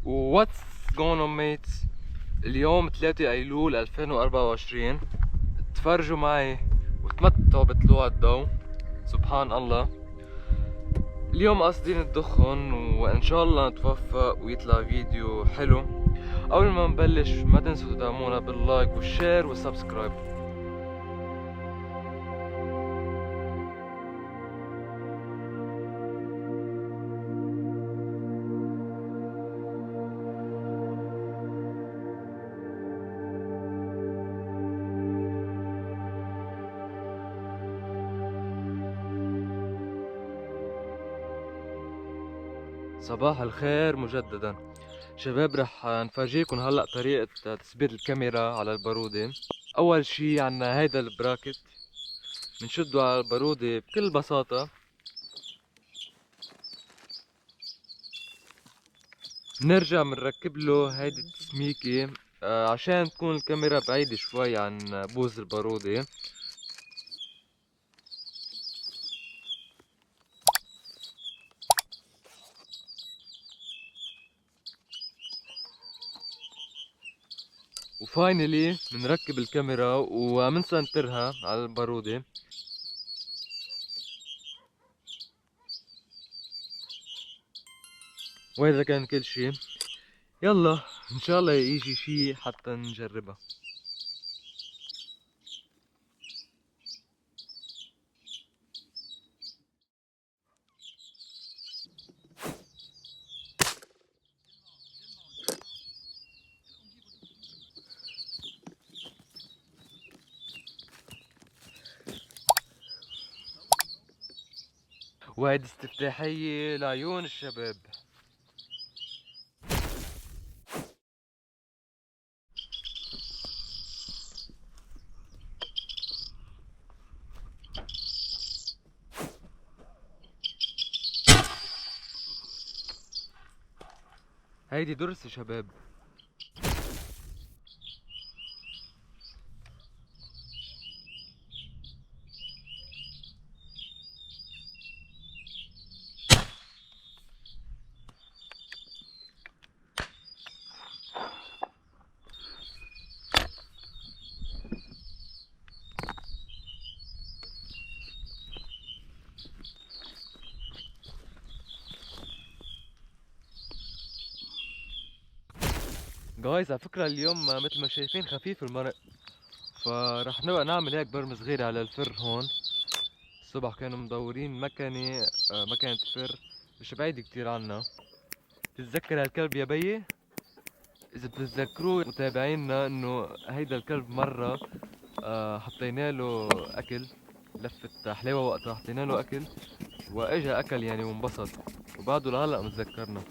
What's going on mates؟ اليوم 3 ايلول 2024. تفرجوا معي وتمتعوا بطلوع الضوء. سبحان الله. اليوم قاصدين الدخن وان شاء الله نتوفق ويطلع فيديو حلو. قبل ما نبلش ما تنسوا تدعمونا باللايك والشير والسبسكرايب. صباح الخير مجددا شباب. رح نفرجيكم هلا طريقة تثبيت الكاميرا على البارودة. اول شي عنا هيدا البراكت، بنشده على البارودة بكل بساطة. بنرجع بنركب له هيدي التسميكة عشان تكون الكاميرا بعيدة شوي عن بوز البارودة. وفاينلي بنركب الكاميرا ومنسنترها على البارودة. وهذا كان كل شي. يلا ان شاء الله يجي شي حتى نجربها. وهيدي استفتاحية لعيون الشباب. هيدي درس يا شباب. جايز على فكرة اليوم مثل ما شايفين خفيف المرق، فرح نبقى نعمل هيك برمة صغيرة على الفر هون. الصبح كانوا مدورين مكنة فر مش بعيد كتير عنا. تتذكر هالكلب يا بيي؟ إذا بتتذكروه متابعينا إنه هيدا الكلب مرة حطينا له أكل، لفة حلاوة وقتها حطينا له أكل وإجا أكل يعني وانبسط، وبعده لهلا متذكرنا.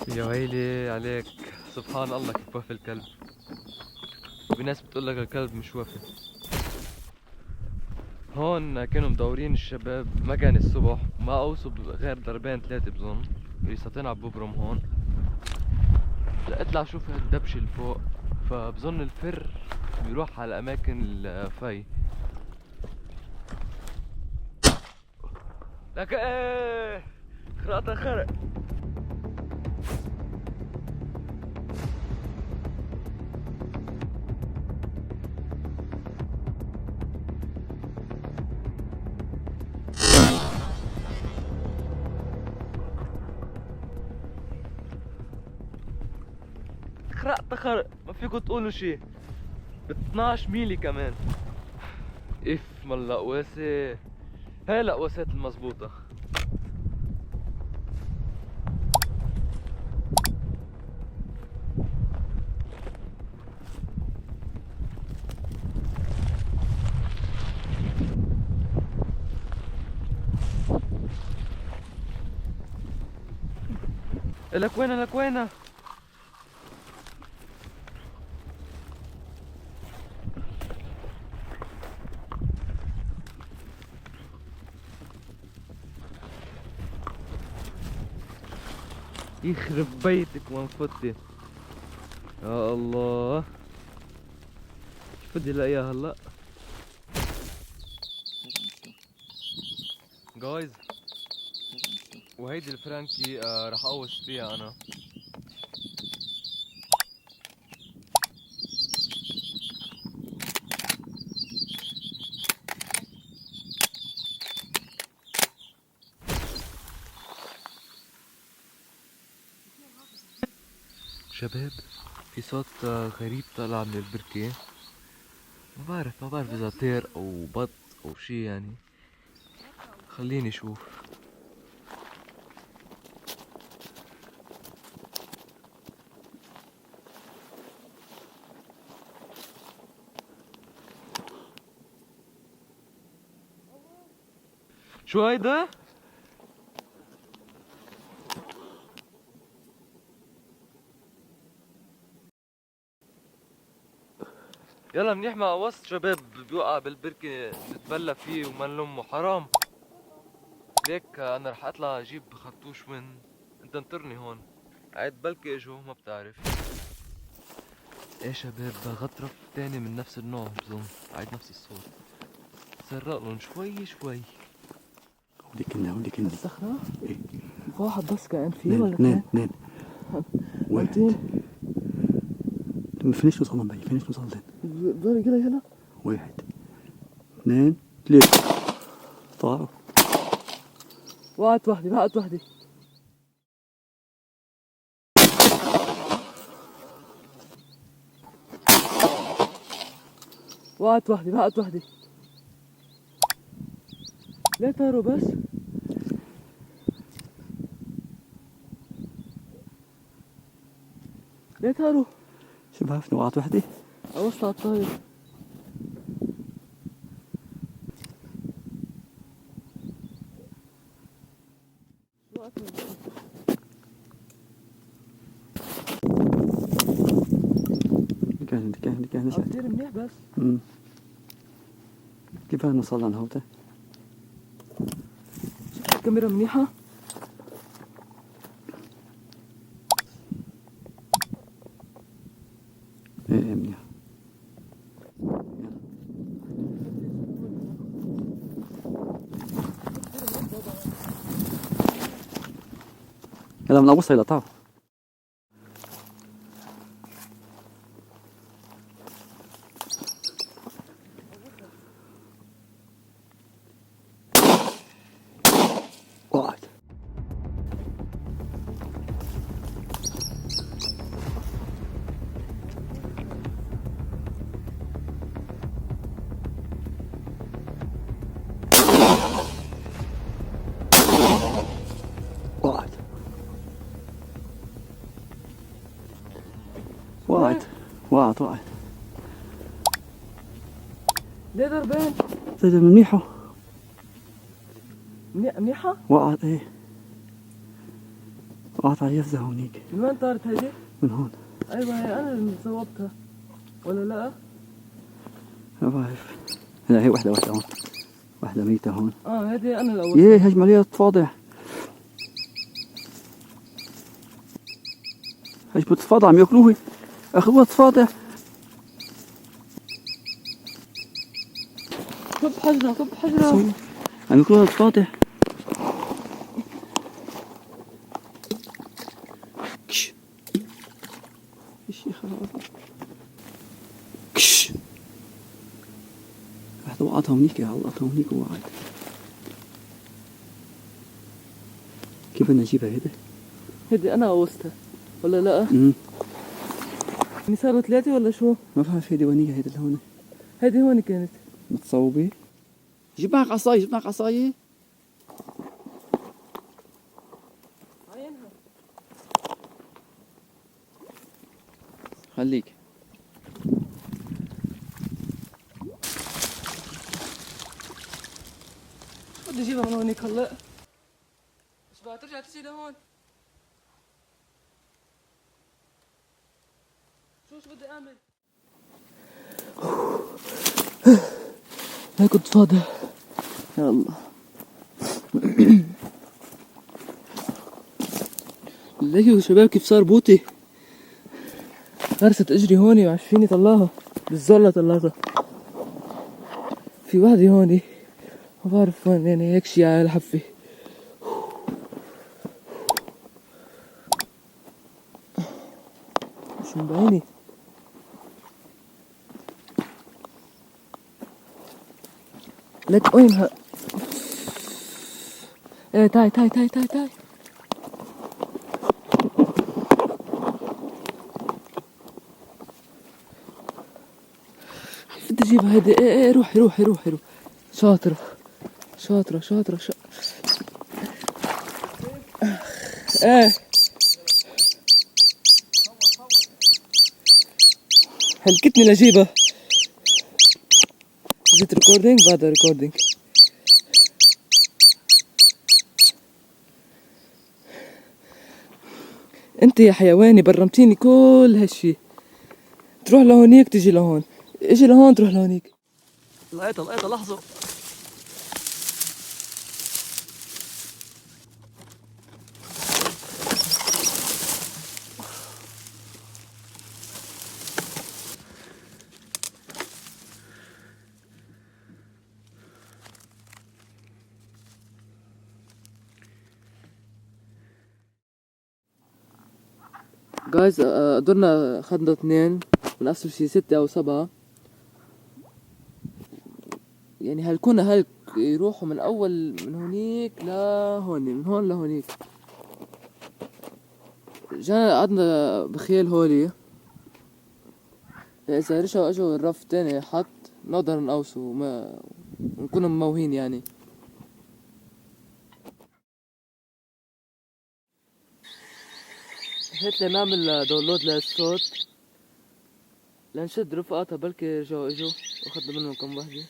يا ويلي عليك، سبحان الله كيف وفي الكلب. وفي ناس بتقولك الكلب مش وفي. هون كانوا مدورين الشباب مكان الصبح، ما اوصوا غير ضربين ثلاثة بظن، ريستين على ببرم هون. اطلع شوف هالدبش اللي فوق، فبظن الفر بيروح على اماكن الفي. لك ايه خرقت خرق. خرقت خرق، ما فيكم تقولوا شي. ب 12 ميلي كمان. اف مال لقواسة. هاي لقواسات المظبوطة. لك وينها لك وينها. يخرب بيتك وانفضي. يا الله، كيف بدي الاقيها هلا؟ جايز وهيدي الفرانكي رح اقوس فيها انا. شباب، في صوت غريب طالع من البركة. ما بعرف اذا طير او بط او شي يعني. خليني اشوف. شو هيدا؟ يلا منيح مع وسط شباب بيوقع بالبركة نتبلى فيه وما نلمه حرام. ليك انا رح اطلع اجيب خرطوش انت انطرني هون. عاد بلكي اجوا ما بتعرف. ايه شباب غطرف تاني من نفس النوع بظن. عاد نفس الصوت. سرق لهم شوي شوي. هودي كنا الصخرة؟ ايه واحد بس كان فيه اثنين ولا اثنين اثنين؟ اثنين واحد. فينيش نوصل من بعيد، فينيش نوصل لين. يلا واحد اثنين ثلاثة طاروا. وقعت وحدي وقعت وحدي. وقعت وحدي وقعت وحدي. ليه طاروا بس؟ ليه طاروا؟ شو بعرفني وقعت وحدي. وصل على الطاير. كان كثير منيح بس. كيف نوصل لهوته؟ شفت الكاميرا منيحة؟ ايه منيح. يلا من ابص الى تعال. وقعت. وقعت. وقعت. وقعت. وقعت. ليه ضربين؟ سجل منيحه. منيحة؟ وقعت ايه. وقعت على يفزة هونيك. من وين طارت هيدي؟ من هون. ايوه هي انا اللي صوبتها. ولا لا؟ ما بعرف. لا هي واحدة هون. واحدة ميتة هون. هيدي انا الاول. ايه هجم عليها تفاضع. هجموا تفاضع عم ياكلوه. اخذوها تفاضع. كب حجرة كب حجرة. عم ياكلوها تفاضع. كش. الشيخ هذا. كش. واحدة وقعتها هونيك، علقتها هونيك ووقعت. كيف بدنا نجيبها هيدي؟ هيدي انا قوستها ولا لا؟ يعني صاروا ثلاثة ولا شو؟ ما بعرف هيدي وين هي هيدي اللي هون. هيدي هون كانت متصوبة. جيب معك عصاية، جيب معك عصاية. عينها. خليك. بدي اجيبها من هونيك هلا. بس بقى ترجع تجي لهون. شو بدي اعمل؟ هيك كنت فاضي. يا الله. ليكوا شباب كيف صار بوتي. غرست اجري هوني وعش فيني طلعها. بالزولة طلعتها. في وحدة هوني ما بعرف وين، يعني هيك شي على الحفة. مش مبينة. لك وينها؟ ايه تعي تعي تعي تعي تعي. جيبها هيدي. ايه روحي روحي روحي روحي. شاطرة شاطرة شاطرة ايه حلكتني لجيبها. جيت ريكوردينج بعدها ريكوردينج. انت يا حيواني برمتيني كل هالشي. تروح لهونيك تجي لهون، اجي لهون تروح لهونيك. لقيتها لحظة. جايز قدرنا اخذنا 2 من اصل شي 6 أو 7. يعني هلكونا هلك يروحوا من اول من هونيك لهون، من هون لهونيك. جانا قعدنا بخيال هولي. اذا رجعوا اجوا الرف تاني حط نقدر نقوسه وما ونكون مموهين يعني. هات لي نعمل داونلود للصوت لنشد رفقاتها بلكي رجعوا اجوا واخدنا منهم كم وحدة.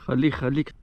خليك.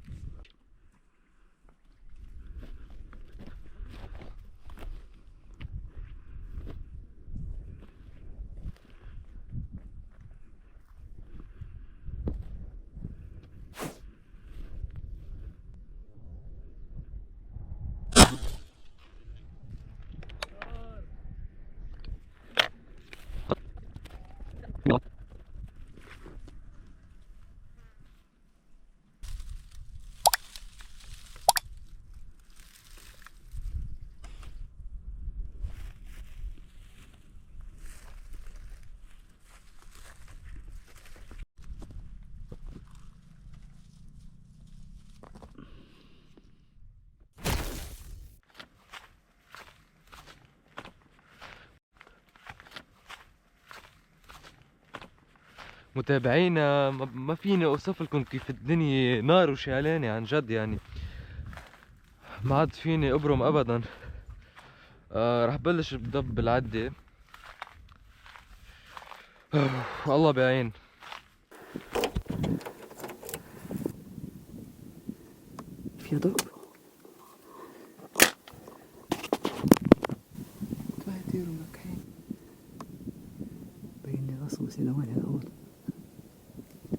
متابعينا ما فيني اوصف لكم كيف الدنيا نار وشعلانة عن جد يعني. ما عاد فيني ابرم ابدا. رح بلش بضب العدة. الله بعين. فيها ضرب. يطيروا مكحين. بين لي راسه بس إلى وين هون.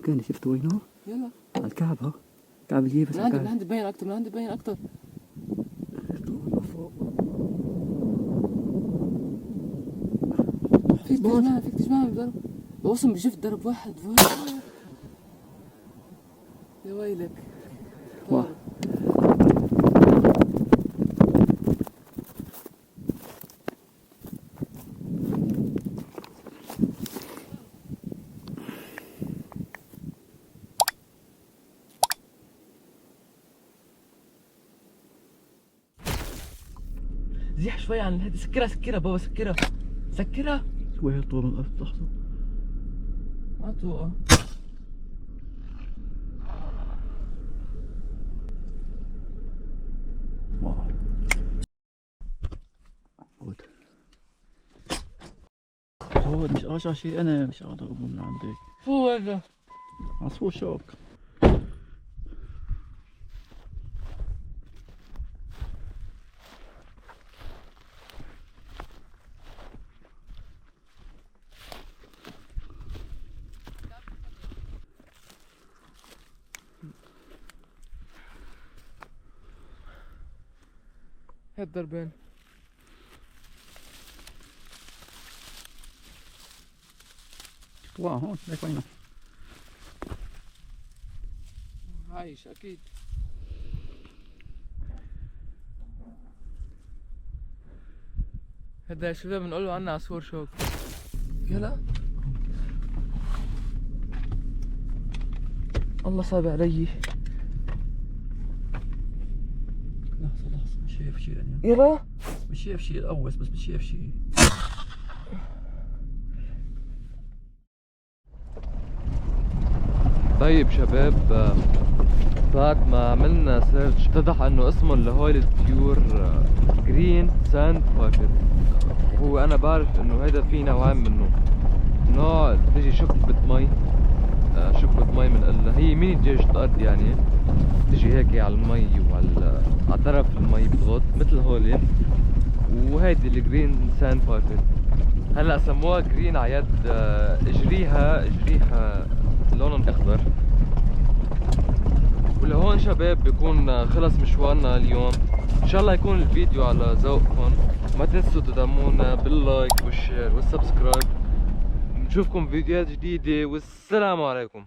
كان شفت وينه؟ يلا على الكعب ها. كعب الجيب بس من عندي من عندي ببين اكتر، من عندي ببين اكتر. فيك تجمعها بضرب. بوصل بجيف ضرب واحد. يا ويلك. واه زح شوي عن هذه. سكرها بابا، سكرها. شوي طول الأرض لحظة. ما توقع. هود مش أرجع شيء، أنا مش قادر أقوم من عندك. شو هذا؟ عصفور شوك. هاد ضربين. طلع هون ليك وينه. عايش اكيد. هذا يا شباب بنقول له عنا عصفور شوك. يلا الله صعب علي. لحظة مش شايف شيء يعني. يلا مش شايف شيء الأول، بس مش شايف شيء. طيب شباب، بعد ما عملنا سيرش اتضح انه اسمه لهول الطيور جرين ساند بايبر. هو انا بعرف انه هيدا في نوعين منه، نوع بتجي شكبة مي، شكبة مي من هي ميني دجاجة الارض يعني، بتجي هيك على المي وعلى طرف المي بتغط مثل هولي، وهيدي الجرين ساند بايبر. هلا سموها جرين عيد اجريها لونهم اخضر. ولهون شباب بيكون خلص مشوارنا اليوم. ان شاء الله يكون الفيديو على ذوقكم. ما تنسوا تدعمونا باللايك والشير والسبسكرايب. نشوفكم فيديوهات جديدة والسلام عليكم.